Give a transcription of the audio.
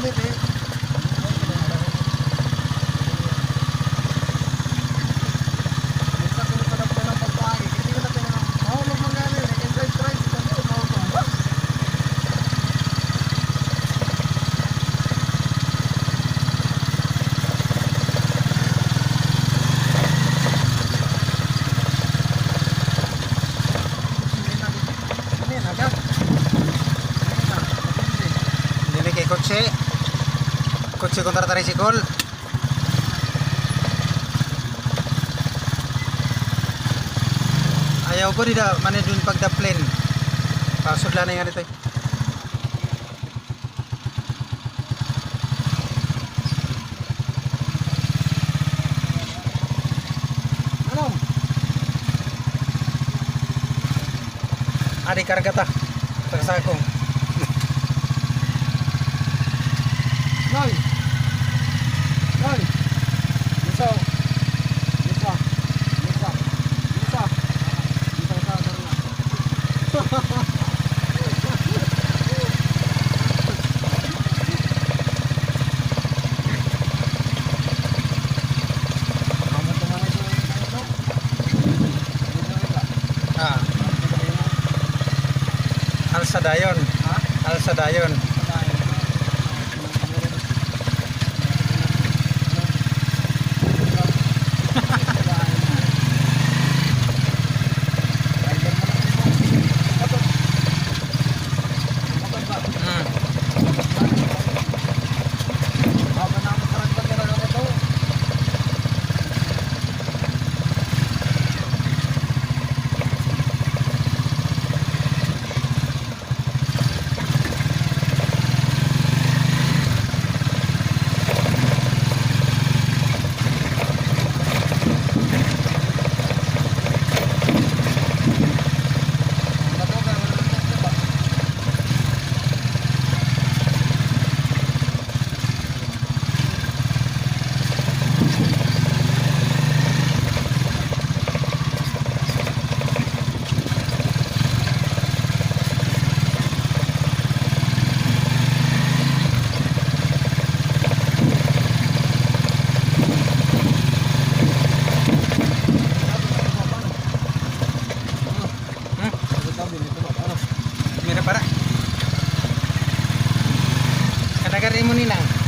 ulit eh. Dili kay kotse kontra tricycle. Ayaw ko dida man dun pagdaplane. Pasudlan na nga dito. Ano? Adi karga ta. Tagsakong. Noy! Noy! Bisa! Bisa! Bisa! Bisa! Bisa sa karena. Kamu teman itu Ah, Alsadayon. Hah? Alsadayon. Mira para. Kadagari mo ninang.